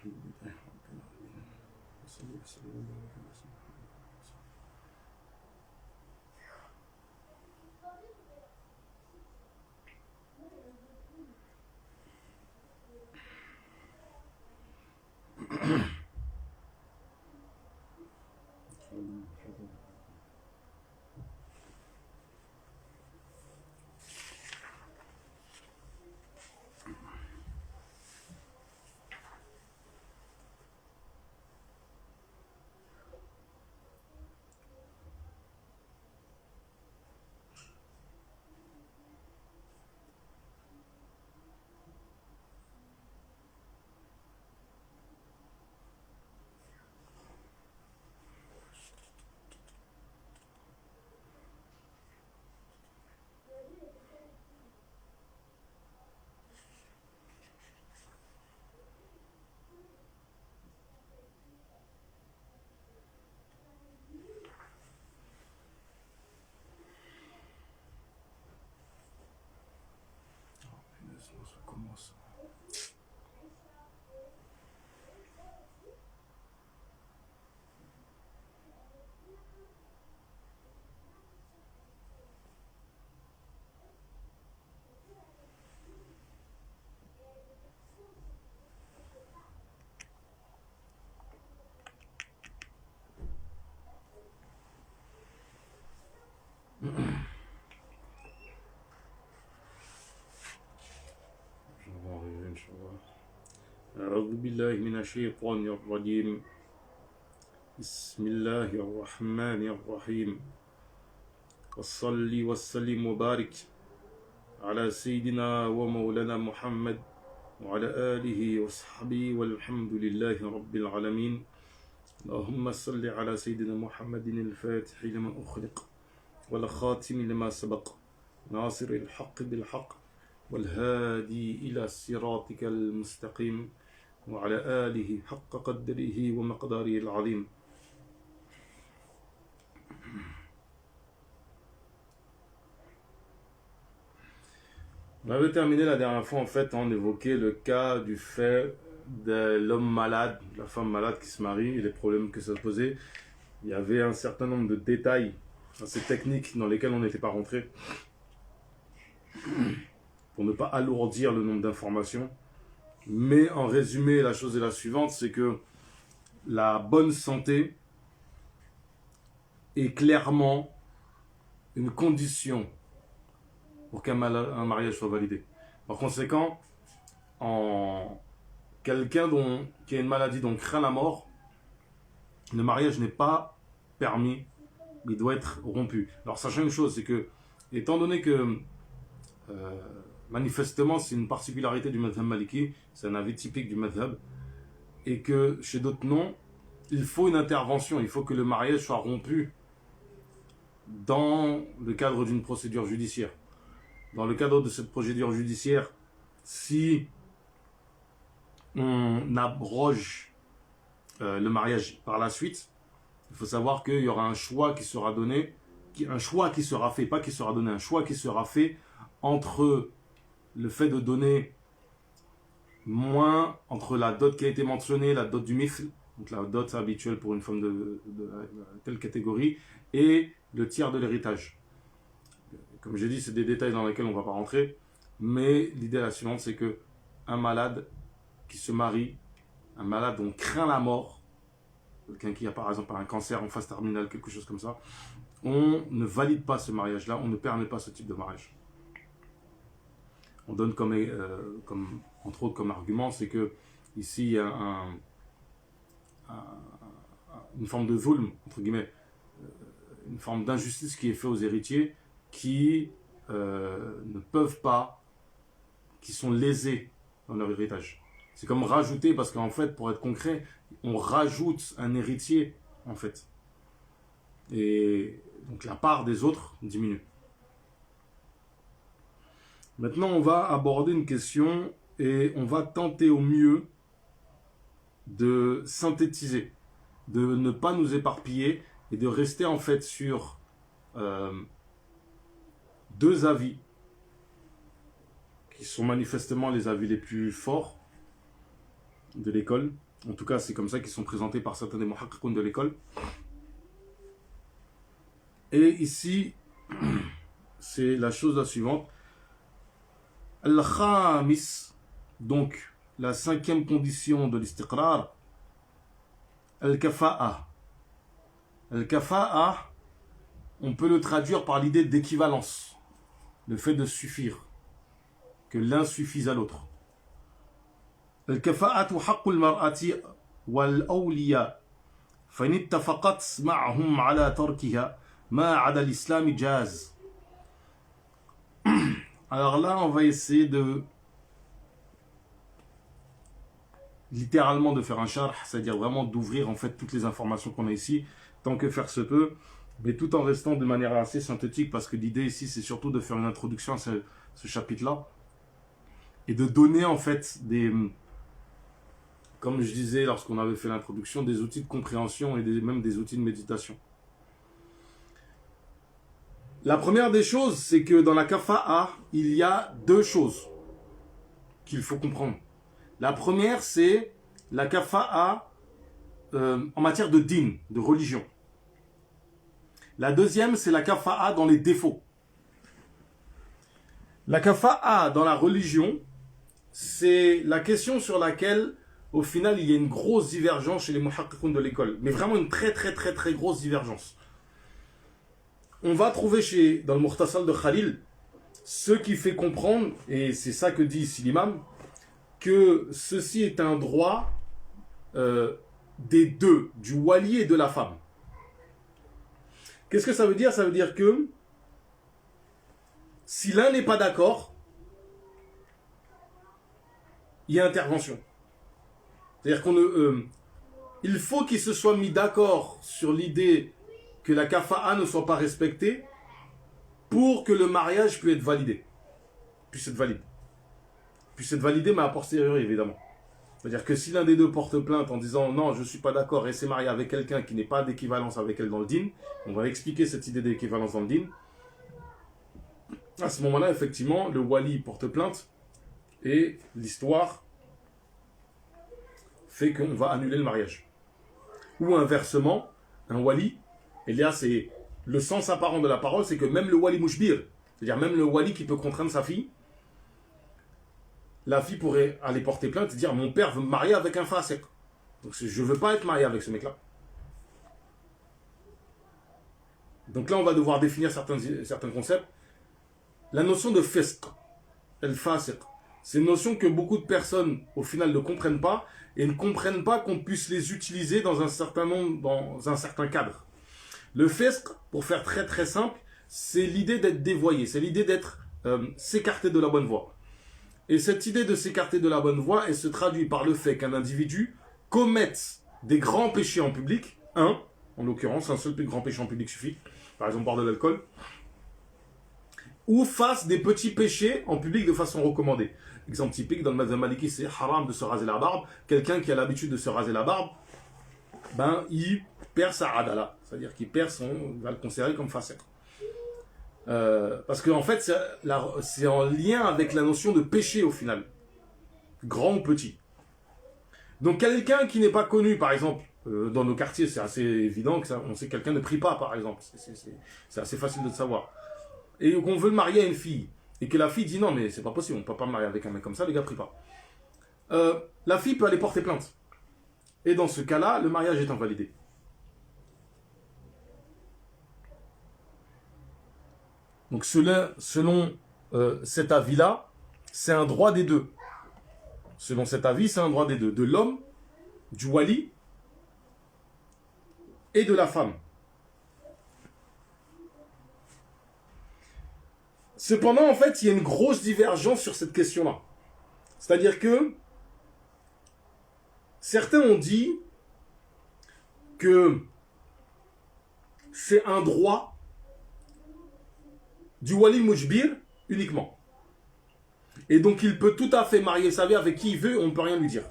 لله رب العالمين وصلى وسلم وبارك على سيدنا محمد. Ça commence. أعوذ بالله من الشيطان الرجيم بسم الله الرحمن الرحيم وصلي وسلم وبارك على سيدنا ومولانا محمد وعلى آله وصحبه والحمد لله رب العالمين اللهم صل على سيدنا محمد الفاتح لما أخلق والخاتم لما سبق ناصر الحق بالحق والهادي إلى صراطك المستقيم وعلى آله حق قدره ومقداره العظيم. On avait terminé la dernière fois, en fait, on évoquait le cas du fait de l'homme malade, la femme malade qui se marie et les problèmes que ça posait. Il y avait un certain nombre de détails assez techniques dans lesquels on n'était pas rentré pour ne pas alourdir le nombre d'informations. Mais en résumé, la chose est la suivante, c'est que la bonne santé est clairement une condition pour qu'un mariage soit validé. Par conséquent, quelqu'un qui a une maladie dont craint la mort, le mariage n'est pas permis, il doit être rompu. Alors sachant une chose, c'est que, étant donné que manifestement c'est une particularité du madhab maliki, c'est un avis typique du madhab, et que chez d'autres non, il faut une intervention, il faut que le mariage soit rompu dans le cadre d'une procédure judiciaire. Dans le cadre de cette procédure judiciaire, si on abroge le mariage par la suite, il faut savoir qu'il y aura un choix qui sera donné, un choix qui sera fait, pas qui sera donné, un choix qui sera fait entre le fait de donner moins, entre la dot qui a été mentionnée, la dot du mithl, donc la dot habituelle pour une femme de telle catégorie, et le tiers de l'héritage. Comme j'ai dit, c'est des détails dans lesquels on ne va pas rentrer, mais l'idée est la suivante, c'est que un malade qui se marie, un malade dont on craint la mort, quelqu'un qui a par exemple un cancer en phase terminale, quelque chose comme ça, on ne valide pas ce mariage-là, on ne permet pas ce type de mariage. On donne comme entre autres comme argument, c'est que ici il y a une forme de zulm, entre guillemets, une forme d'injustice qui est faite aux héritiers qui ne peuvent pas, qui sont lésés dans leur héritage. C'est comme rajouter, parce qu'en fait, pour être concret, on rajoute un héritier, en fait. Et donc la part des autres diminue. Maintenant, on va aborder une question et on va tenter au mieux de synthétiser, de ne pas nous éparpiller et de rester en fait sur deux avis qui sont manifestement les avis les plus forts de l'école, En tout cas, c'est comme ça qu'ils sont présentés par certains des muhaqqiqoun de l'école. Et ici, c'est la chose la suivante. Al-Khamis, donc la cinquième condition de l'istiqrar, Al-Kafa'a. Al-Kafa'a, on peut le traduire par l'idée d'équivalence, le fait de suffire, que l'un suffise à l'autre. Al-Kafa'atu haqqul mar'ati wal-awliya, fa in ittafaqat ma'hum ala tarkiha ma 'ada l'islam jaz. Alors là, on va essayer de littéralement de faire un charh, c'est-à-dire vraiment d'ouvrir en fait toutes les informations qu'on a ici, tant que faire se peut, mais tout en restant de manière assez synthétique, parce que l'idée ici, c'est surtout de faire une introduction à ce chapitre-là, et de donner en fait des, comme je disais lorsqu'on avait fait l'introduction, des outils de compréhension et même des outils de méditation. La première des choses, c'est que dans la kafa'a, il y a deux choses qu'il faut comprendre. La première, c'est la kafa'a en matière de din, de religion. La deuxième, c'est la kafa'a dans les défauts. La kafa'a dans la religion, c'est la question sur laquelle, au final, il y a une grosse divergence chez les muhaqqiqoun de l'école. Mais vraiment une très très très très grosse divergence. On va trouver dans le Mukhtasar de Khalil ce qui fait comprendre, et c'est ça que dit ici l'imam, que ceci est un droit des deux, du wali et de la femme. Qu'est-ce que ça veut dire? Ça veut dire que si l'un n'est pas d'accord, il y a intervention. C'est-à-dire il faut qu'ils se soient mis d'accord sur l'idée que la kafa'a ne soit pas respectée pour que le mariage puisse être validé. Puisse être validé, mais a posteriori, évidemment. C'est-à-dire que si l'un des deux porte plainte en disant non, je ne suis pas d'accord et s'est marié avec quelqu'un qui n'est pas d'équivalence avec elle dans le din, on va expliquer cette idée d'équivalence dans le din. À ce moment-là, effectivement, le wali porte plainte et l'histoire fait qu'on va annuler le mariage. Ou inversement, un wali, et là c'est le sens apparent de la parole, c'est que même le wali mouchbir, c'est-à-dire même le wali qui peut contraindre sa fille, la fille pourrait aller porter plainte et dire mon père veut me marier avec un fasiq. Donc je ne veux pas être marié avec ce mec-là. Donc là on va devoir définir certains concepts. La notion de fisq, el fasiq, c'est une notion que beaucoup de personnes au final ne comprennent pas et ne comprennent pas qu'on puisse les utiliser dans un certain nombre, dans un certain cadre. Le fisq, pour faire très très simple, c'est l'idée d'être dévoyé, c'est l'idée d'être s'écarter de la bonne voie. Et cette idée de s'écarter de la bonne voie, elle se traduit par le fait qu'un individu commette des grands péchés en public, en l'occurrence, un seul grand péché en public suffit, par exemple boire de l'alcool, ou fasse des petits péchés en public de façon recommandée. Exemple typique, dans le madhhab maliki, c'est haram de se raser la barbe. Quelqu'un qui a l'habitude de se raser la barbe, il perd sa adala, c'est-à-dire qu'il perd il va le considérer comme fasiq. Parce qu'en fait, c'est en lien avec la notion de péché au final, grand ou petit. Donc quelqu'un qui n'est pas connu, par exemple, dans nos quartiers, c'est assez évident que on sait que quelqu'un ne prie pas, par exemple. C'est assez facile de le savoir. Et qu'on veut le marier à une fille, et que la fille dit non, mais c'est pas possible, on ne peut pas me marier avec un mec comme ça, les gars prient pas. La fille peut aller porter plainte. Et dans ce cas-là, le mariage est invalidé. Donc selon cet avis-là, c'est un droit des deux. Selon cet avis, c'est un droit des deux. De l'homme, du wali, et de la femme. Cependant, en fait, il y a une grosse divergence sur cette question-là. C'est-à-dire que certains ont dit que c'est un droit du wali mujbir uniquement. Et donc il peut tout à fait marier sa vie avec qui il veut, on ne peut rien lui dire.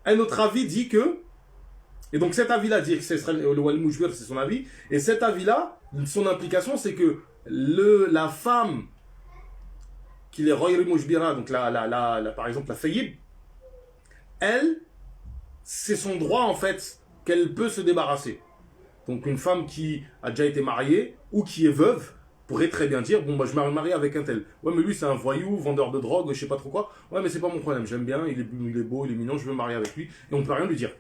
Un autre avis dit que, et donc cet avis-là dit que ce serait le wali mujbir, c'est son avis, et cet avis-là, son implication, c'est que la femme qu'il est Royal Mujbira, donc par exemple la Fayyib, elle, c'est son droit en fait qu'elle peut se débarrasser. Donc une femme qui a déjà été mariée ou qui est veuve pourrait très bien dire, bon bah je me marie avec un tel. Ouais mais lui c'est un voyou, vendeur de drogue, je sais pas trop quoi. Ouais mais c'est pas mon problème, j'aime bien, il est beau, il est mignon, je veux me marier avec lui. Et on peut rien lui dire.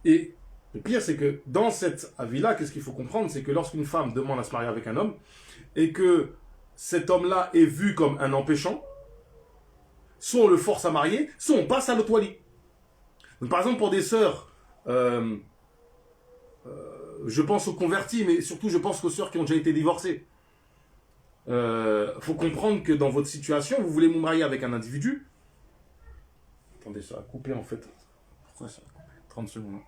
Et le pire c'est que dans cette avis-là, qu'est-ce qu'il faut comprendre? C'est que lorsqu'une femme demande à se marier avec un homme, et que cet homme-là est vu comme un empêchant, soit on le force à marier, soit on passe à l'autre wali. Donc par exemple pour des sœurs, je pense aux convertis, mais surtout je pense aux sœurs qui ont déjà été divorcées. Faut comprendre que dans votre situation, vous voulez vous marier avec un individu. Attendez, ça a coupé en fait. Pourquoi ça a coupé? 30 secondes.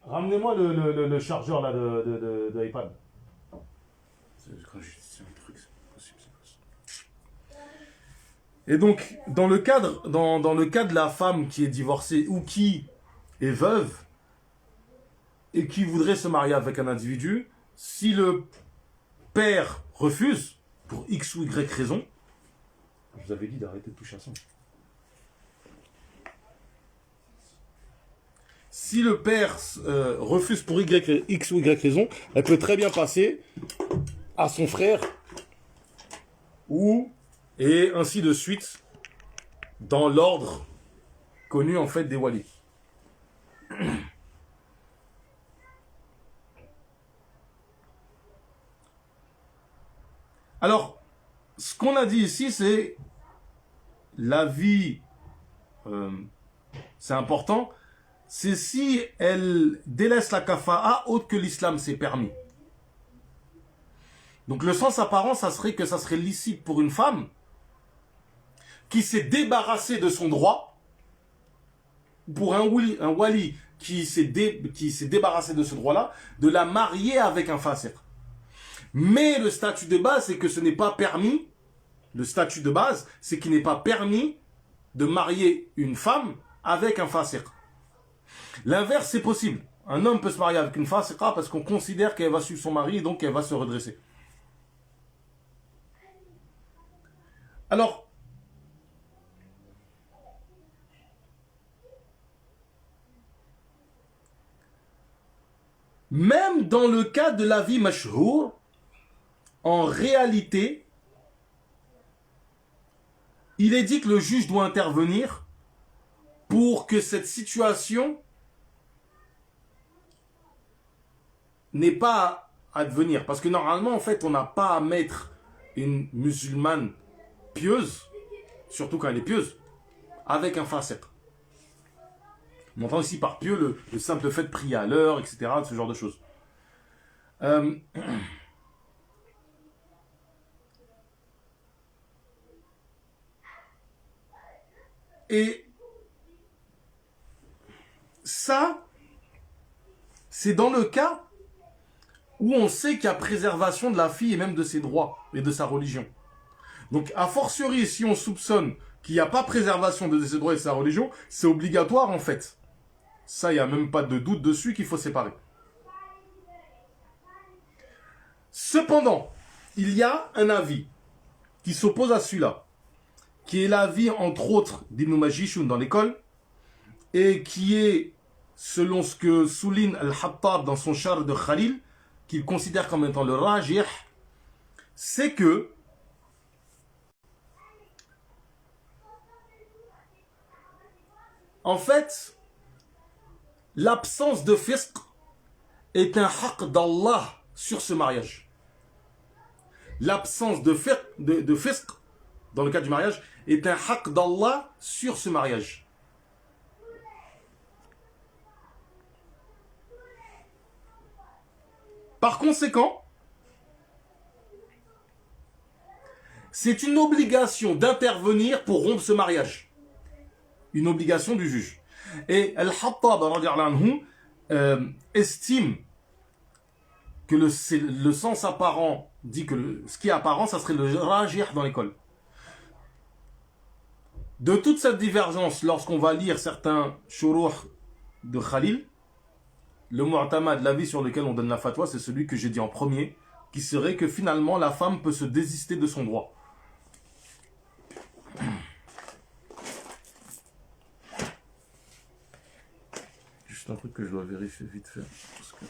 Ramenez-moi le chargeur là de iPad. Quand c'est un truc, c'est pas possible, Et donc, dans le cas de la femme qui est divorcée ou qui est veuve et qui voudrait se marier avec un individu, si le père refuse, pour X ou Y raison, je vous avais dit d'arrêter de toucher à ça. Si le père refuse pour X ou Y raison, elle peut très bien passer à son frère et ainsi de suite dans l'ordre connu en fait des walis. Alors, ce qu'on a dit ici, c'est la vie, c'est important, c'est si elle délaisse la kafa'a autre que l'islam s'est permis. Donc le sens apparent, ça serait que ça serait licite pour une femme qui s'est débarrassée de son droit, pour un wali qui s'est débarrassé de ce droit-là, de la marier avec un fasiq. Mais le statut de base, c'est que ce n'est pas permis, le statut de base, c'est qu'il n'est pas permis de marier une femme avec un fasiq. L'inverse, c'est possible. Un homme peut se marier avec une fasiqa parce qu'on considère qu'elle va suivre son mari et donc qu'elle va se redresser. Alors, même dans le cas de la vie mashhour, en réalité, il est dit que le juge doit intervenir pour que cette situation n'ait pas à advenir. Parce que normalement, en fait, on n'a pas à mettre une musulmane pieuse, surtout quand elle est pieuse, avec un fasiq. On entend ici par pieux le simple fait de prier à l'heure, etc., ce genre de choses. Et ça, c'est dans le cas où on sait qu'il y a préservation de la fille et même de ses droits et de sa religion. Donc, a fortiori, si on soupçonne qu'il n'y a pas préservation de ses droits et de sa religion, c'est obligatoire en fait. Ça, il n'y a même pas de doute dessus qu'il faut séparer. Cependant, il y a un avis qui s'oppose à celui-là, qui est l'avis, entre autres, d'Ibn Majishun dans l'école, et qui est, selon ce que souligne Al-Hattab dans son char de Khalil, qu'il considère comme étant le rajih, c'est que en fait, l'absence de fisq est un haqq d'Allah sur ce mariage. L'absence de fisq, dans le cas du mariage, est un haqq d'Allah sur ce mariage. Par conséquent, c'est une obligation d'intervenir pour rompre ce mariage. Une obligation du juge. Et Al-Hattab estime que le sens apparent dit que ce qui est apparent, ça serait le rajih dans l'école. De toute cette divergence, lorsqu'on va lire certains shuruh de Khalil, le mu'tamad, l'avis sur lequel on donne la fatwa, c'est celui que j'ai dit en premier, qui serait que finalement la femme peut se désister de son droit. que je dois vérifier vite fait. Parce que...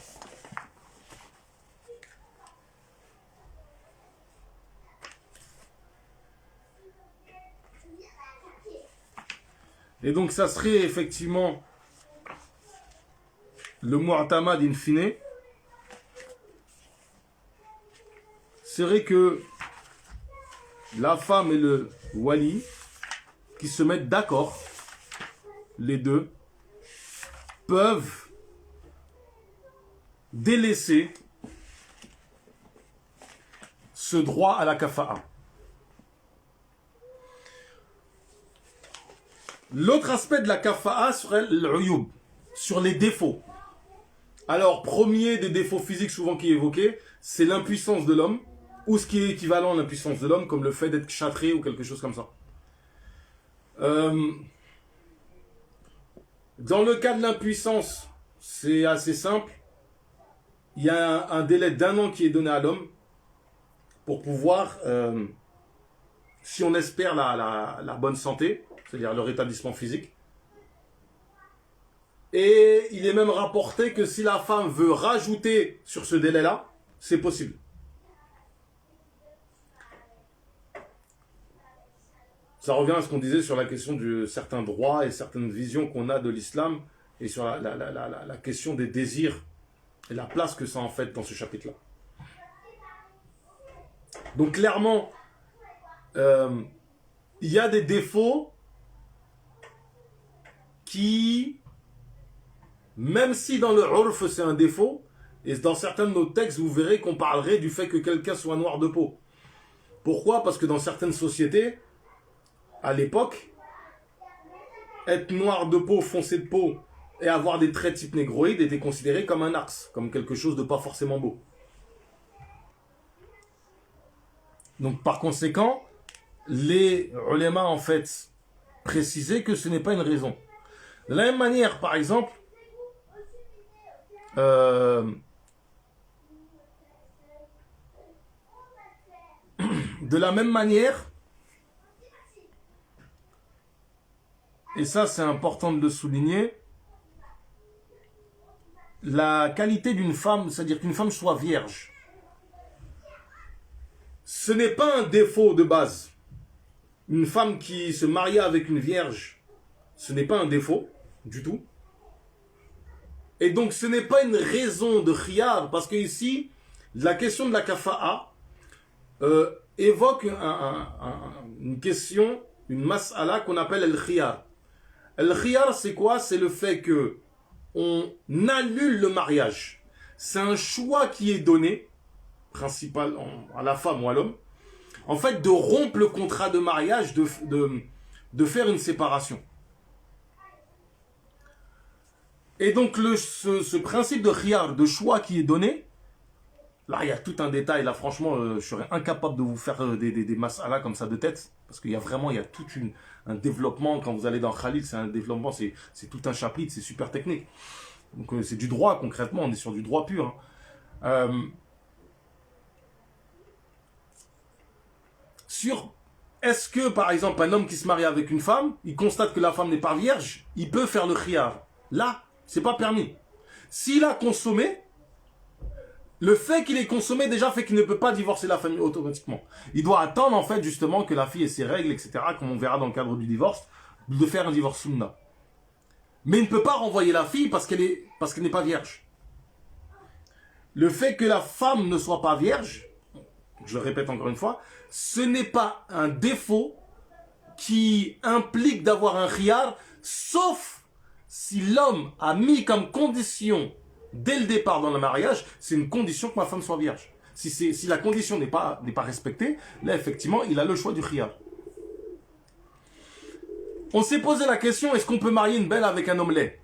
Et donc ça serait effectivement le mu'tamad in fine, serait que la femme et le wali qui se mettent d'accord, les deux, peuvent délaisser ce droit à la kafa'a. L'autre aspect de la kafa'a serait l'uyub, sur les défauts. Alors, premier des défauts physiques souvent qui est évoqué, c'est l'impuissance de l'homme, ou ce qui est équivalent à l'impuissance de l'homme, comme le fait d'être châtré ou quelque chose comme ça. Dans le cas de l'impuissance, c'est assez simple. Il y a un délai d'1 an qui est donné à l'homme pour pouvoir, si on espère la bonne santé, c'est-à-dire le rétablissement physique. Et il est même rapporté que si la femme veut rajouter sur ce délai-là, c'est possible. Ça revient à ce qu'on disait sur la question de certains droits et certaines visions qu'on a de l'islam et sur la question des désirs et la place que ça en fait dans ce chapitre-là. Donc clairement, il y a des défauts qui, même si dans le urf c'est un défaut, et dans certains de nos textes vous verrez qu'on parlerait du fait que quelqu'un soit noir de peau. Pourquoi ? Parce que dans certaines sociétés, à l'époque, être noir de peau, foncé de peau et avoir des traits type négroïde était considéré comme un axe, comme quelque chose de pas forcément beau. Donc par conséquent, les ulémas en fait précisaient que ce n'est pas une raison. De la même manière, par exemple, et ça c'est important de le souligner, la qualité d'une femme, c'est-à-dire qu'une femme soit vierge, ce n'est pas un défaut de base. Une femme qui se marie avec une vierge, ce n'est pas un défaut du tout. Et donc ce n'est pas une raison de khiyar, parce que ici, la question de la kafa'a évoque une question, une mas'ala qu'on appelle el-khiyar. El-khiyar, c'est quoi ? C'est le fait que on annule le mariage. C'est un choix qui est donné, principalement à la femme ou à l'homme, en fait, de rompre le contrat de mariage, de faire une séparation. Et donc, ce principe de khiyar, de choix qui est donné, là, il y a tout un détail. Là, franchement, je serais incapable de vous faire des mas'ala comme ça de tête. Parce qu'il y a vraiment, il y a tout un développement. Quand vous allez dans Khalil, c'est un développement, c'est tout un chapitre, c'est super technique. Donc, c'est du droit, concrètement. On est sur du droit pur. Sur, est-ce que, par exemple, un homme qui se marie avec une femme, il constate que la femme n'est pas vierge, il peut faire le khiyar. Là, c'est pas permis. S'il a consommé, le fait qu'il ait consommé déjà fait qu'il ne peut pas divorcer la famille automatiquement. Il doit attendre en fait justement que la fille ait ses règles, etc., comme on verra dans le cadre du divorce, de faire un divorce sunna. Mais il ne peut pas renvoyer la fille parce qu'elle n'est pas vierge. Le fait que la femme ne soit pas vierge, je le répète encore une fois, ce n'est pas un défaut qui implique d'avoir un khiyar, sauf si l'homme a mis comme condition dès le départ dans le mariage, c'est une condition que ma femme soit vierge. Si la condition n'est pas respectée, là effectivement, il a le choix du khiyar. On s'est posé la question, est-ce qu'on peut marier une belle avec un homme laid ?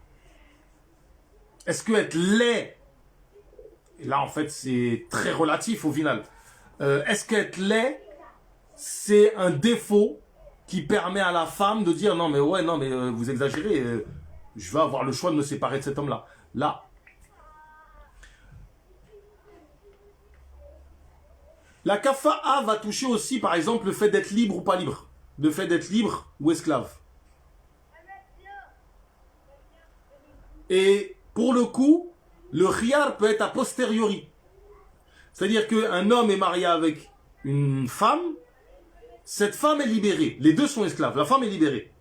Est-ce que être laid, et là en fait c'est très relatif au final, est-ce qu'être laid, c'est un défaut qui permet à la femme de dire non mais vous exagérez, je vais avoir le choix de me séparer de cet homme-là. Là, la kafa'a va toucher aussi, par exemple, le fait d'être libre ou pas libre. Le fait d'être libre ou esclave. Et pour le coup, le khiyar peut être a posteriori. C'est-à-dire qu'un homme est marié avec une femme, cette femme est libérée. Les deux sont esclaves, la femme est libérée.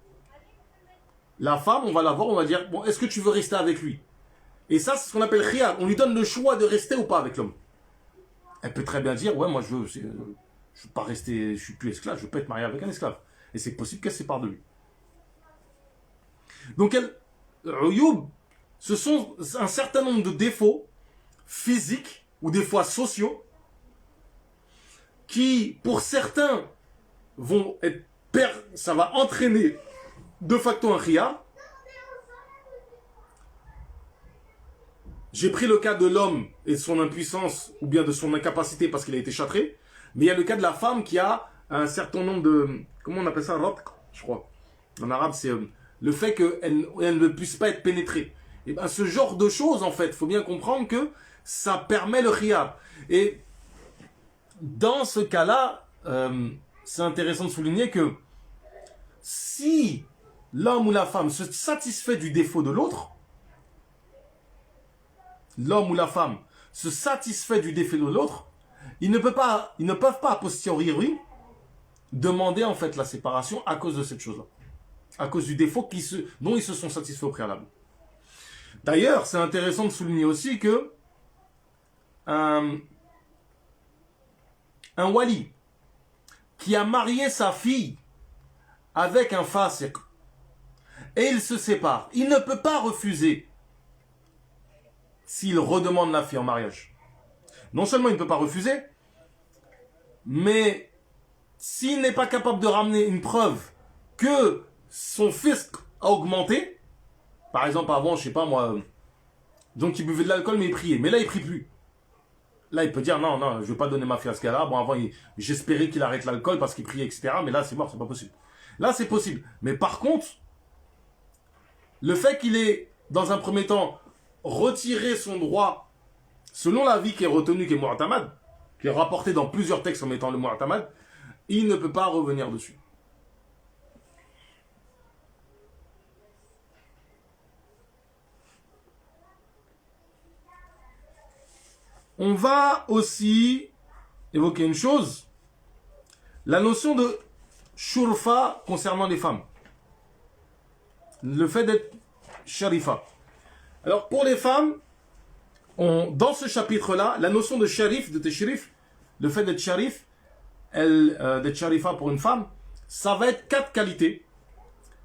La femme, on va la voir, on va dire, bon, est-ce que tu veux rester avec lui? Et ça, c'est ce qu'on appelle khiyar. On lui donne le choix de rester ou pas avec l'homme. Elle peut très bien dire, ouais, moi je veux pas rester, je suis plus esclave, je peux être marié avec un esclave. Et c'est possible qu'elle se sépare de lui. Donc, Uyub, ce sont un certain nombre de défauts physiques ou des fois sociaux qui, pour certains, vont être ça va entraîner de facto un khiyar. J'ai pris le cas de l'homme et de son impuissance ou bien de son incapacité parce qu'il a été châtré, mais il y a le cas de la femme qui a un certain nombre de, comment on appelle ça, ratq, je crois. En arabe, c'est le fait qu'elle ne puisse pas être pénétrée. Et ben, ce genre de choses, en fait, il faut bien comprendre que ça permet le khiyar. Et dans ce cas-là, c'est intéressant de souligner que si l'homme ou la femme se satisfait du défaut de l'autre, l'homme ou la femme se satisfait du défaut de l'autre, ils ne peuvent pas a posteriori demander en fait la séparation à cause de cette chose-là, à cause du défaut dont ils se sont satisfaits au préalable. D'ailleurs, c'est intéressant de souligner aussi que un wali qui a marié sa fille avec un fasiq et il se sépare, il ne peut pas refuser s'il redemande la fille en mariage. Non seulement il ne peut pas refuser, mais s'il n'est pas capable de ramener une preuve que son fisc a augmenté, par exemple avant, je sais pas moi, donc il buvait de l'alcool mais il priait, mais là il prie plus. Là il peut dire non, je vais pas donner ma fille à ce gars-là, bon avant j'espérais qu'il arrête l'alcool parce qu'il priait, etc. Mais là c'est mort, c'est pas possible. Là c'est possible. Mais par contre, le fait qu'il ait, dans un premier temps, retiré son droit, selon l'avis qui est retenu, qui est mu'tamad, qui est rapporté dans plusieurs textes en mettant le mu'tamad, il ne peut pas revenir dessus. On va aussi évoquer une chose, la notion de shurfa concernant les femmes. Le fait d'être sharifa. Alors pour les femmes, dans ce chapitre-là, la notion de sharif, de tashrif, le fait d'être sharif, d'être sharifa pour une femme, ça va être 4 qualités.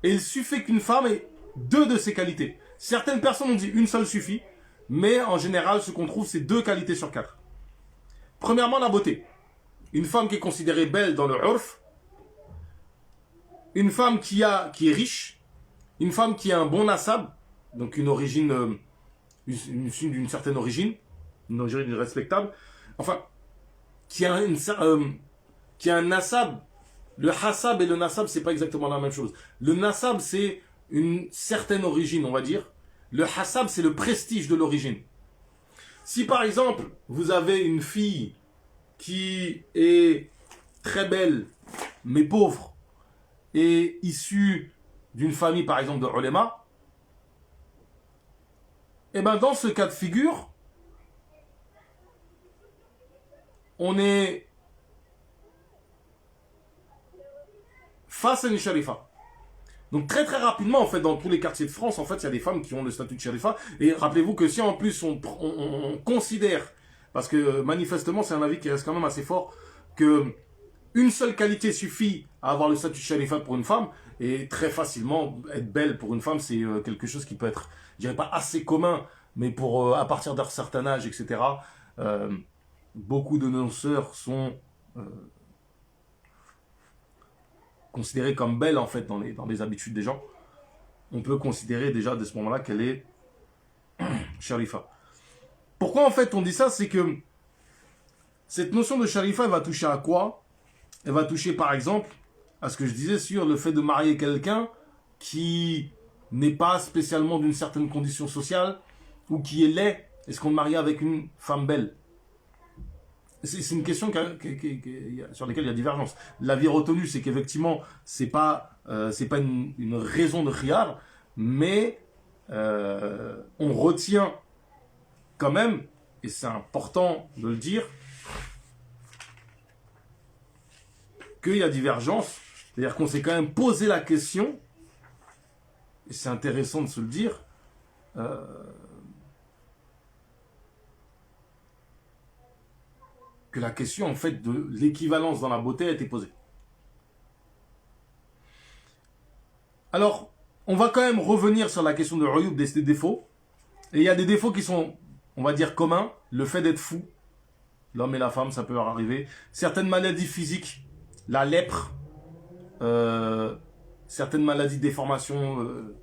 Et il suffit qu'une femme ait 2 de ces qualités. Certaines personnes ont dit une seule suffit, mais en général, ce qu'on trouve, c'est 2 qualités sur 4. Premièrement, la beauté. Une femme qui est considérée belle dans le urf, une femme qui est riche, une femme qui a un bon nasab, donc une origine, d'une certaine origine, une origine respectable, enfin, qui a un nasab. Le hasab et le nasab, c'est pas exactement la même chose. Le nasab, c'est une certaine origine, on va dire. Le hasab, c'est le prestige de l'origine. Si par exemple, vous avez une fille qui est très belle, mais pauvre, et issue d'une famille, par exemple, de ulama, et bien dans ce cas de figure, on est face à une sharifa. Donc très très rapidement, en fait, dans tous les quartiers de France, en fait, il y a des femmes qui ont le statut de sharifa. Et rappelez-vous que si en plus on considère, parce que manifestement c'est un avis qui reste quand même assez fort, que une seule qualité suffit à avoir le statut de sharifa pour une femme, et très facilement, être belle pour une femme, c'est quelque chose qui peut être, je dirais pas assez commun, mais pour à partir d'un certain âge, etc., beaucoup de nos sœurs sont considérée comme belle en fait dans les habitudes des gens, on peut considérer déjà de ce moment-là qu'elle est sharifa. Pourquoi en fait on dit ça? C'est que cette notion de sharifa, elle va toucher à quoi? Elle va toucher par exemple à ce que je disais sur le fait de marier quelqu'un qui n'est pas spécialement d'une certaine condition sociale ou qui est laid. Est-ce qu'on marie avec une femme belle? C'est une question sur laquelle il y a divergence. L'avis retenu, c'est qu'effectivement, c'est pas une raison de khiyar, mais on retient quand même, et c'est important de le dire, qu'il y a divergence. C'est-à-dire qu'on s'est quand même posé la question, et c'est intéressant de se le dire, que la question en fait de l'équivalence dans la beauté a été posée. Alors, on va quand même revenir sur la question de Uyub, des défauts. Et il y a des défauts qui sont, on va dire, communs. Le fait d'être fou, l'homme et la femme, ça peut leur arriver. Certaines maladies physiques, la lèpre, certaines maladies, déformations, le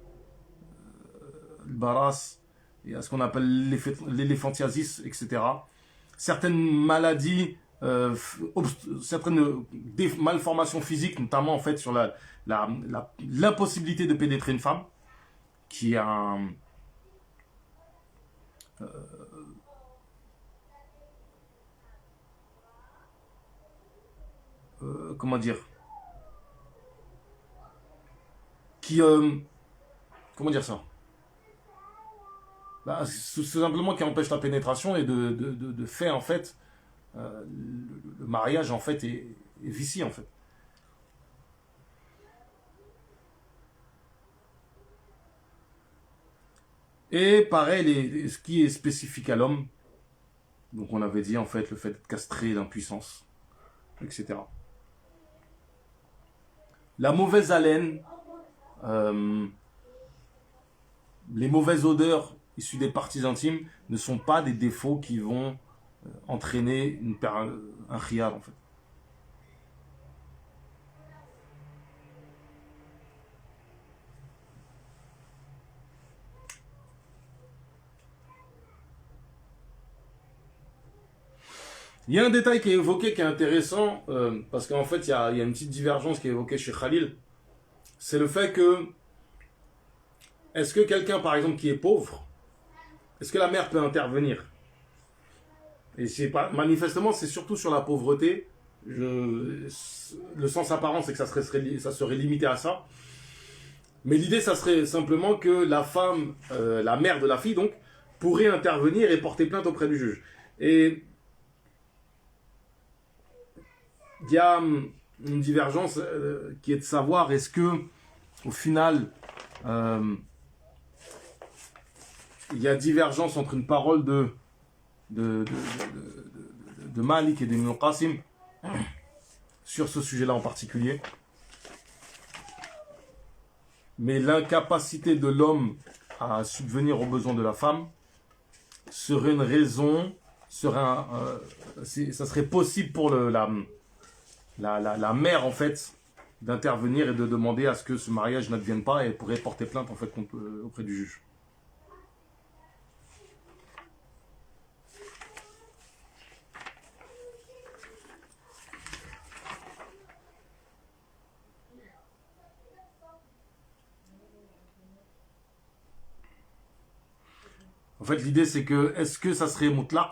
baras, et à ce qu'on appelle l'éléphantiasis, etc. Certaines maladies, certaines malformations physiques, notamment en fait sur l'impossibilité de pénétrer une femme, qui est un comment dire, qui comment dire ça, bah, c'est simplement qui empêche la pénétration et de faire en fait le mariage en fait est vicié en fait. Et pareil, ce qui est spécifique à l'homme, donc on avait dit en fait le fait d'être castré, d'impuissance, etc. La mauvaise haleine, les mauvaises odeurs issues des parties intimes ne sont pas des défauts qui vont entraîner un khiyar en fait. Il y a un détail qui est évoqué qui est intéressant, parce qu'en fait il y a une petite divergence qui est évoquée chez Khalil. C'est le fait que, est-ce que quelqu'un par exemple qui est pauvre, est-ce que la mère peut intervenir? Et c'est pas, manifestement c'est surtout sur la pauvreté, le sens apparent c'est que ça serait limité à ça. Mais l'idée ça serait simplement que la femme, la mère de la fille donc, pourrait intervenir et porter plainte auprès du juge. Et il y a une divergence qui est de savoir est-ce que au final il y a divergence entre une parole de Malik et d'Ibn Qasim sur ce sujet-là en particulier. Mais l'incapacité de l'homme à subvenir aux besoins de la femme serait une raison, ça serait possible pour la mère en fait d'intervenir et de demander à ce que ce mariage n'advienne pas et elle pourrait porter plainte en fait auprès du juge. En fait, l'idée c'est que, est-ce que ça serait mutlaq?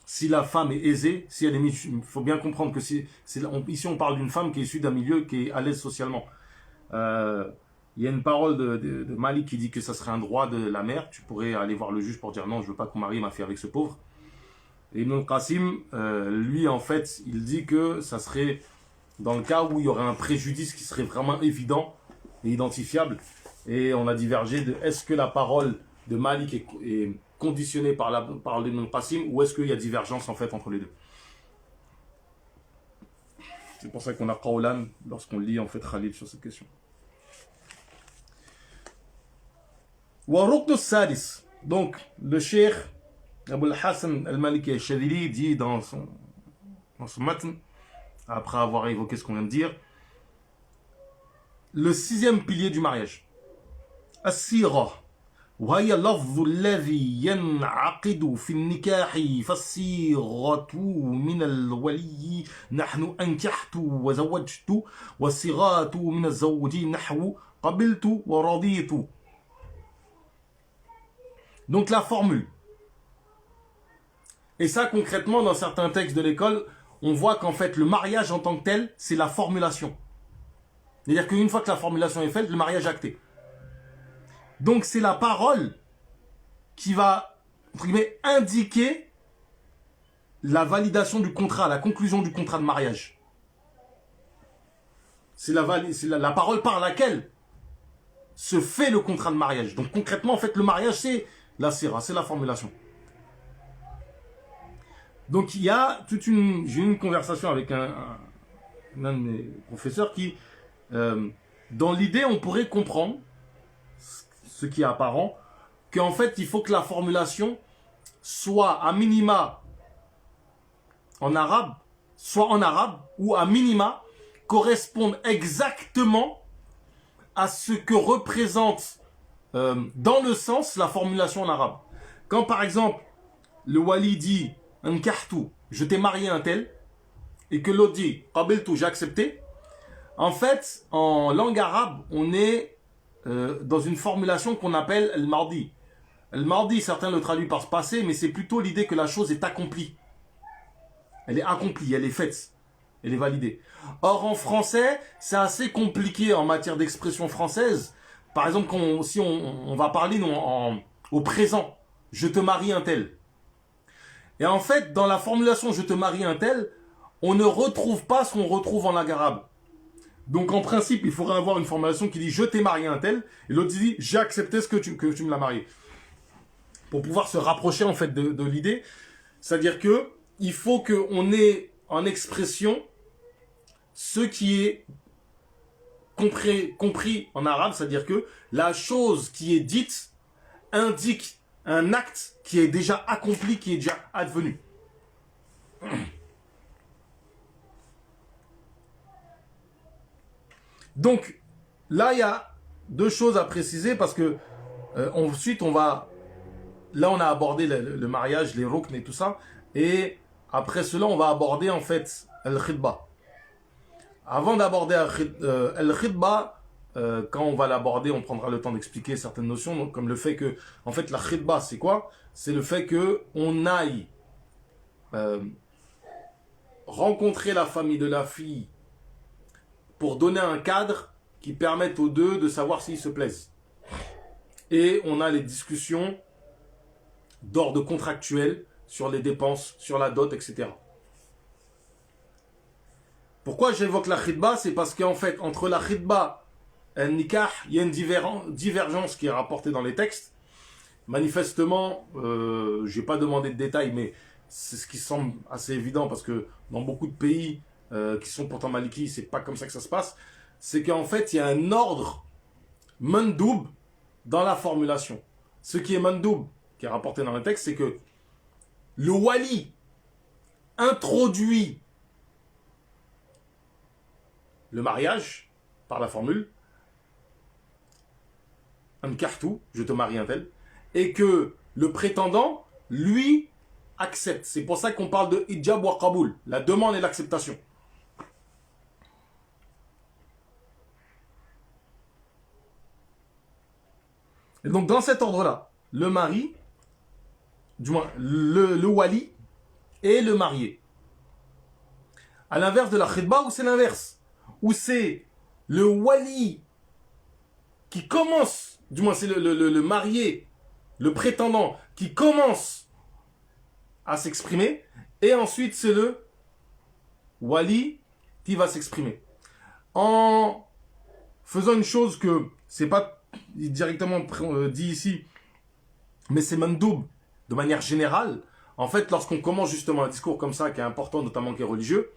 Si la femme est aisée, si elle est mise, il faut bien comprendre que ici on parle d'une femme qui est issue d'un milieu qui est à l'aise socialement. Il y a une parole de Malik qui dit que ça serait un droit de la mère. Tu pourrais aller voir le juge pour dire non, je veux pas que mon mari m'a fait avec ce pauvre. Et Ibn Qasim, lui en fait, il dit que ça serait dans le cas où il y aurait un préjudice qui serait vraiment évident et identifiable. Et on a divergé de est-ce que la parole de Malik est conditionnée par la parole d'Ibn Qasim ou est-ce qu'il y a divergence en fait entre les deux. C'est pour ça qu'on a Qawlan lorsqu'on lit en fait Khalil sur cette question. Wa Sadis. Donc le cheikh Abu al-Hassan al-Maliki al-Shadili dit dans son matn, après avoir évoqué ce qu'on vient de dire, le 6e pilier du mariage. As-sira. وهي اللفظ الذي ينعقد في النكاح فالصيغة من الولي نحن أنكحت وزوجت والصيغات من الزوج نحو قبلت ورضيت. Donc la formule. Et ça concrètement dans certains textes de l'école, on voit qu'en fait, le mariage en tant que tel, c'est la formulation. C'est-à-dire qu'une fois que la formulation est faite, le mariage est acté. Donc, c'est la parole qui va, entre guillemets, indiquer la validation du contrat, la conclusion du contrat de mariage. C'est la parole par laquelle se fait le contrat de mariage. Donc concrètement, en fait, le mariage, c'est la sira, c'est la formulation. Donc il y a j'ai eu une conversation avec un de mes professeurs qui, dans l'idée, on pourrait comprendre, ce qui est apparent, qu'en fait, il faut que la formulation soit à minima en arabe, soit en arabe, ou à minima corresponde exactement à ce que représente dans le sens la formulation en arabe. Quand par exemple le wali dit Nkahtu, je t'ai marié un tel, et que l'autre dit Qabiltu, j'ai accepté, en fait en langue arabe on est dans une formulation qu'on appelle al-mardi. Al-mardi, certains le traduisent par passé, mais c'est plutôt l'idée que la chose est accomplie. Elle est accomplie, elle est faite, elle est validée. Or, en français, c'est assez compliqué en matière d'expression française. Par exemple, si on va parler au présent, je te marie un tel. Et en fait, dans la formulation je te marie un tel, on ne retrouve pas ce qu'on retrouve en langue arabe. Donc, en principe, il faudrait avoir une formulation qui dit je t'ai marié un tel, et l'autre dit j'ai accepté que tu me l'as marié. Pour pouvoir se rapprocher en fait de l'idée, c'est-à-dire que il faut qu'on ait en expression ce qui est compris en arabe, c'est-à-dire que la chose qui est dite indique un acte qui est déjà accompli, qui est déjà advenu. Donc, là, il y a deux choses à préciser parce que ensuite, là, on a abordé le mariage, les rukn et tout ça, et après cela, on va aborder en fait al-khidba. Avant d'aborder al-khidba, quand on va l'aborder, on prendra le temps d'expliquer certaines notions, donc, comme le fait que, en fait, la khidba, c'est quoi? C'est le fait que on aille rencontrer la famille de la fille pour donner un cadre qui permette aux deux de savoir s'ils se plaisent. Et on a les discussions d'ordre contractuel sur les dépenses, sur la dot, etc. Pourquoi j'évoque la khidba? C'est parce qu'en fait, entre la khidba et le nikah, il y a une divergence qui est rapportée dans les textes. Manifestement, je n'ai pas demandé de détails, mais c'est ce qui semble assez évident parce que dans beaucoup de pays qui sont pourtant malikis, c'est pas comme ça que ça se passe. C'est qu'en fait, il y a un ordre mandoub dans la formulation. Ce qui est mandoub, qui est rapporté dans le texte, c'est que le wali introduit le mariage par la formule Ankahtu, je te marie un tel, et que le prétendant, lui, accepte. C'est pour ça qu'on parle de ijab wa qaboul, la demande et l'acceptation. Et donc dans cet ordre-là, le mari, du moins le wali et le marié. À l'inverse de la khidba, où c'est l'inverse, où c'est le wali qui commence, du moins c'est le marié, le prétendant qui commence à s'exprimer, et ensuite c'est le wali qui va s'exprimer. En faisant une chose que c'est pas directement dit ici, mais c'est mandoub de manière générale. En fait, lorsqu'on commence justement un discours comme ça, qui est important, notamment qui est religieux,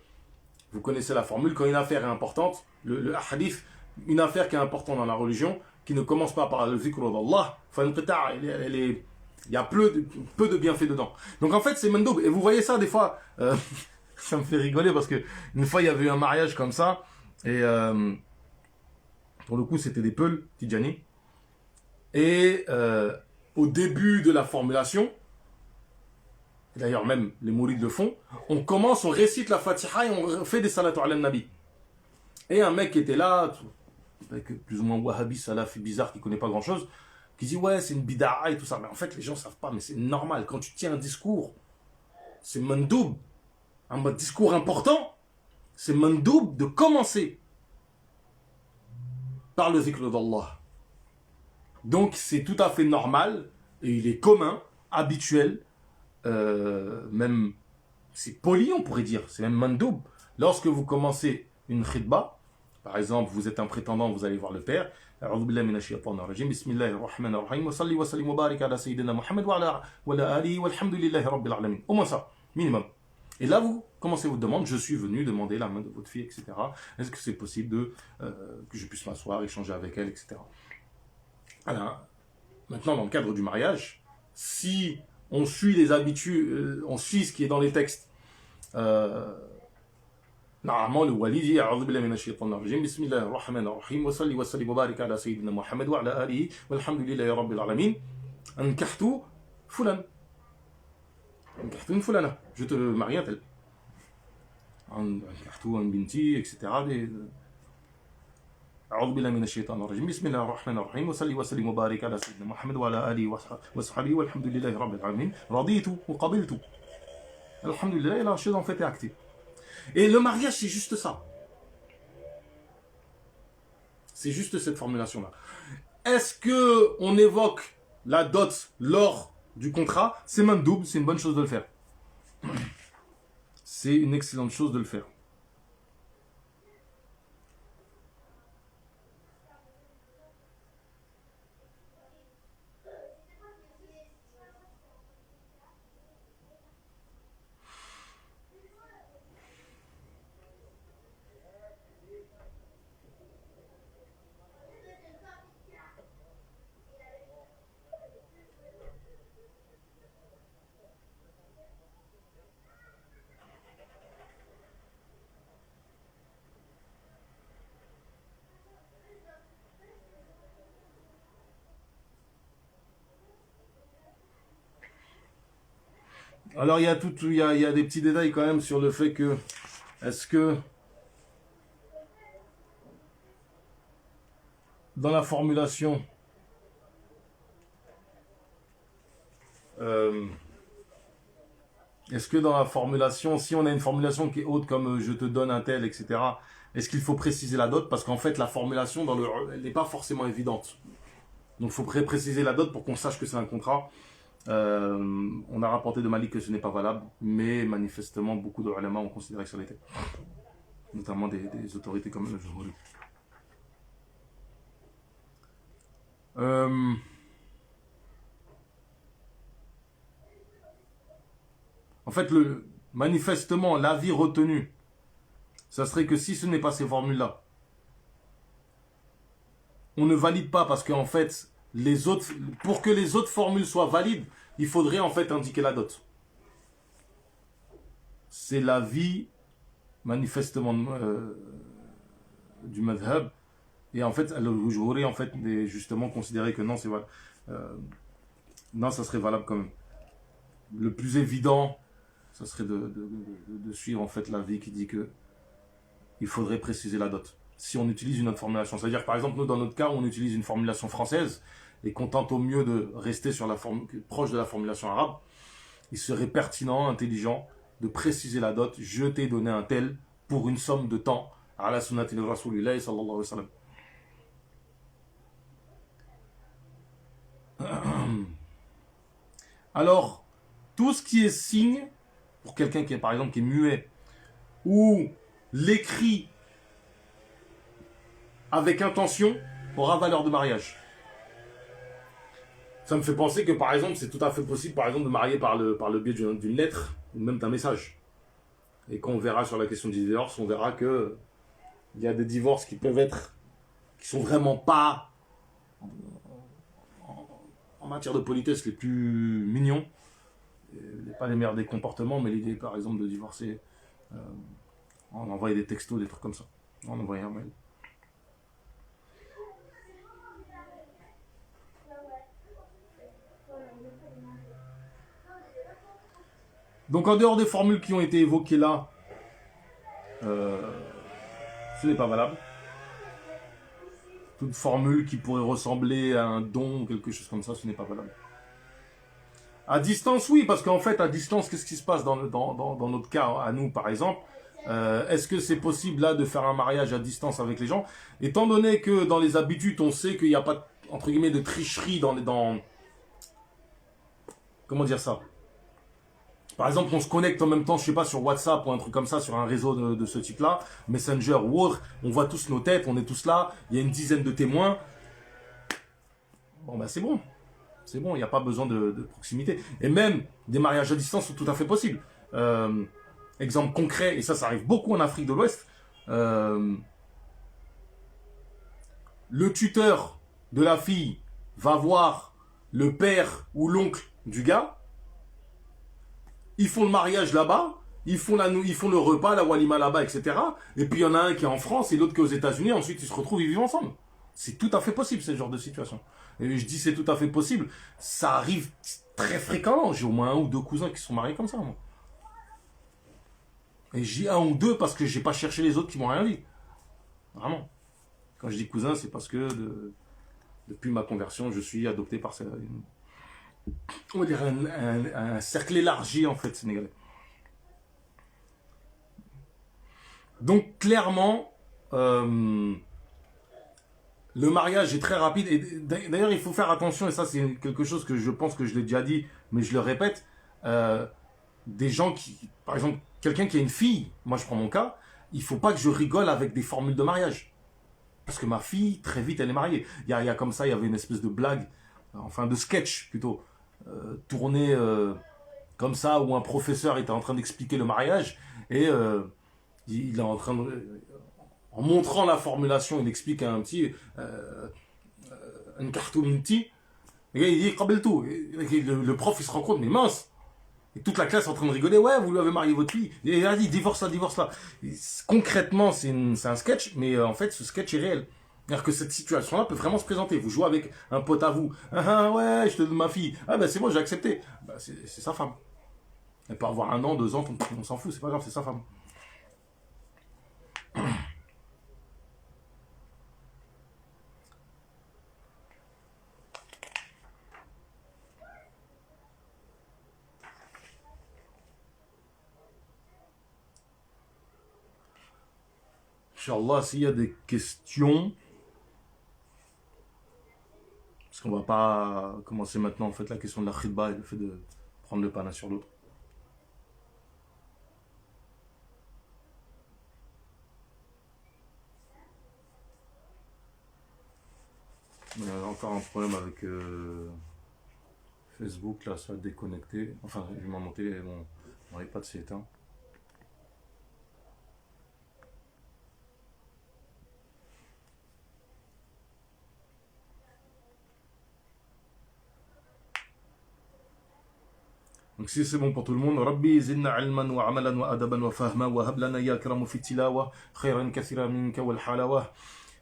vous connaissez la formule, quand une affaire est importante, le hadith, une affaire qui est importante dans la religion, qui ne commence pas par le zikr d'Allah, il y a peu de bienfaits dedans. Donc en fait, c'est mandoub. Et vous voyez ça des fois, ça me fait rigoler parce que une fois, il y avait eu un mariage comme ça, et pour le coup, c'était des peuls, Tidjani. Et au début de la formulation, d'ailleurs même les mourides le font, on récite la Fatiha et on fait des salatu ala nabi. Et un mec qui était là, avec plus ou moins wahhabi, salafi, bizarre, qui connaît pas grand chose, qui dit ouais c'est une bid'a et tout ça. Mais en fait les gens savent pas, mais c'est normal, quand tu tiens un discours, c'est mandoub. un discours important, c'est mandoub de commencer par le zikr d'Allah. Donc c'est tout à fait normal et il est commun, habituel, même c'est poli on pourrait dire, c'est même mandoub. Lorsque vous commencez une khidba, par exemple vous êtes un prétendant, vous allez voir le père, أعوذ بالله من الشيطان الرجيم بسم الله الرحمن الرحيم وصلي وسلم وبارك على سيدنا محمد وعلى آله والحمد لله رب العالمين. Au moins ça, minimum. Et là, vous commencez votre demande. Je suis venu demander la main de votre fille, etc. Est-ce que c'est possible que je puisse m'asseoir, échanger avec elle, etc. Alors, maintenant, dans le cadre du mariage, si on suit les habitudes, on suit ce qui est dans les textes, normalement, le wali dit أعوذ بالله من الشيطان الرجيم بسم الله الرحمن الرحيم وصلي وسلم وبارك على سيدنا محمد وعلى آله والحمد لله رب العالمين أنكحت فلان. Je te marie à tel. etc. أعوذ بالله من الشيطان الرجيم بسم الله الرحمن الرحيم وصلي وسلم وبارك على سيدنا محمد وعلى آله وصحبه والحمد لله رب العالمين رضيت وقبلت. Alhamdulillah, et la chose en fait est actée. Et le mariage, c'est juste ça. C'est juste cette formulation-là. Est-ce que on évoque la dot lors du contrat? C'est même double, c'est une bonne chose de le faire. C'est une excellente chose de le faire. Alors il y a des petits détails quand même sur le fait que est-ce que dans la formulation si on a une formulation qui est haute comme je te donne un tel, etc., est-ce qu'il faut préciser la dot? Parce qu'en fait la formulation elle n'est pas forcément évidente. Donc il faut préciser la dot pour qu'on sache que c'est un contrat. On a rapporté de Malik que ce n'est pas valable, mais manifestement beaucoup de ulama ont considéré que ça l'était, notamment des autorités comme le Jumhur. En fait, manifestement, l'avis retenu, ça serait que si ce n'est pas ces formules-là, on ne valide pas parce qu'en fait, pour que les autres formules soient valides, il faudrait en fait indiquer la dot. C'est l'avis manifestement du madhab. Et en fait, j'aurais en fait justement considéré que non, c'est valable. Non, ça serait valable quand même. Le plus évident, ça serait de suivre en fait l'avis qui dit que il faudrait préciser la dot. Si on utilise une autre formulation, c'est-à-dire par exemple nous dans notre cas, on utilise une formulation française et qu'on tente au mieux de rester sur proche de la formulation arabe, il serait pertinent, intelligent de préciser la dot. Je t'ai donné un tel pour une somme de temps à la sunnati de Rasulullah sallallahu alayhi wa sallam. Alors, tout ce qui est signe, pour quelqu'un qui est par exemple qui est muet, ou l'écrit avec intention, aura valeur de mariage. Ça me fait penser que par exemple, c'est tout à fait possible par exemple de marier par le biais d'une lettre, ou même d'un message. Et quand on verra sur la question du divorce, on verra que il y a des divorces qui sont vraiment pas en matière de politesse les plus mignons, pas les meilleurs des comportements, mais l'idée par exemple de divorcer en envoyant des textos, des trucs comme ça, en envoyant un mail. Donc en dehors des formules qui ont été évoquées là, ce n'est pas valable. Toute formule qui pourrait ressembler à un don ou quelque chose comme ça, ce n'est pas valable. À distance, oui, parce qu'en fait, à distance, qu'est-ce qui se passe dans notre cas, à nous, par exemple? Est-ce que c'est possible, là, de faire un mariage à distance avec les gens? Étant donné que dans les habitudes, on sait qu'il n'y a pas, entre guillemets, de tricherie comment dire ça? Par exemple, on se connecte en même temps, je sais pas, sur WhatsApp ou un truc comme ça, sur un réseau de ce type-là, Messenger ou autre, on voit tous nos têtes, on est tous là, il y a une dizaine de témoins. Bon, ben c'est bon. C'est bon, il n'y a pas besoin de proximité. Et même des mariages à distance sont tout à fait possibles. Exemple concret, et ça arrive beaucoup en Afrique de l'Ouest. Le tuteur de la fille va voir le père ou l'oncle du gars. Ils font le mariage là-bas. Ils font le repas, la walima là-bas, etc. Et puis il y en a un qui est en France et l'autre qui est aux États-Unis. Ensuite, ils se retrouvent, ils vivent ensemble. C'est tout à fait possible, ce genre de situation. Et je dis c'est tout à fait possible. Ça arrive très fréquemment. J'ai au moins 1 ou 2 cousins qui sont mariés comme ça, moi. Et j'ai 1 ou 2 parce que j'ai pas cherché les autres qui m'ont rien dit. Vraiment. Quand je dis cousin, c'est parce que depuis ma conversion, je suis adopté par on va dire un cercle élargi, en fait, sénégalais. Donc, clairement, le mariage est très rapide. Et d'ailleurs, il faut faire attention, et ça, c'est quelque chose que je pense que je l'ai déjà dit, mais je le répète. Des gens qui, par exemple, quelqu'un qui a une fille, moi je prends mon cas, il faut pas que je rigole avec des formules de mariage. Parce que ma fille, très vite, elle est mariée. Il y a comme ça, il y avait une espèce de blague, enfin de sketch plutôt, tourné comme ça, où un professeur était en train d'expliquer le mariage, et il est en train de... En montrant la formulation, il explique à un petit, un carton petit, et il dit, Qabel tout. Le prof, il se rend compte, mais mince! Et toute la classe est en train de rigoler, ouais, vous lui avez marié votre fille. Et il a dit, divorce là. Concrètement, c'est un sketch, mais en fait, ce sketch est réel. C'est-à-dire que cette situation-là peut vraiment se présenter. Vous jouez avec un pote à vous. Ah, ouais, je te donne ma fille. Ah, ben c'est moi, j'ai accepté. Ben, c'est sa femme. Elle peut avoir 1 an, 2 ans, on s'en fout, c'est pas grave, c'est sa femme. Inch'Allah, s'il y a des questions, parce qu'on va pas commencer maintenant en fait la question de la khidba et le fait de prendre le pas l'un sur l'autre. Il y a encore un problème avec Facebook, là, ça a déconnecté. Enfin, je m'en monter, mon iPad s'est éteint. Donc si c'est bon pour tout le monde, Rabbi zidna ilman wa amalan wa adaban wa fahma wa hab lana ya karamu fi tilawa khayran kathira minka wal halawa.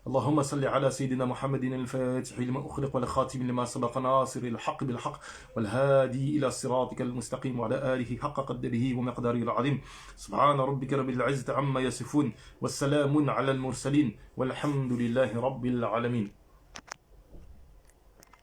اللهم صل على سيدنا محمد الفاتح لما أخلق والخاتم لما سبق ناصر الحق بالحق والهادي إلى صراطك المستقيم وعلى آله حق قدره ومقداره العظيم سبحان ربك رب العزة عما يصفون والسلام على المرسلين والحمد لله رب العالمين.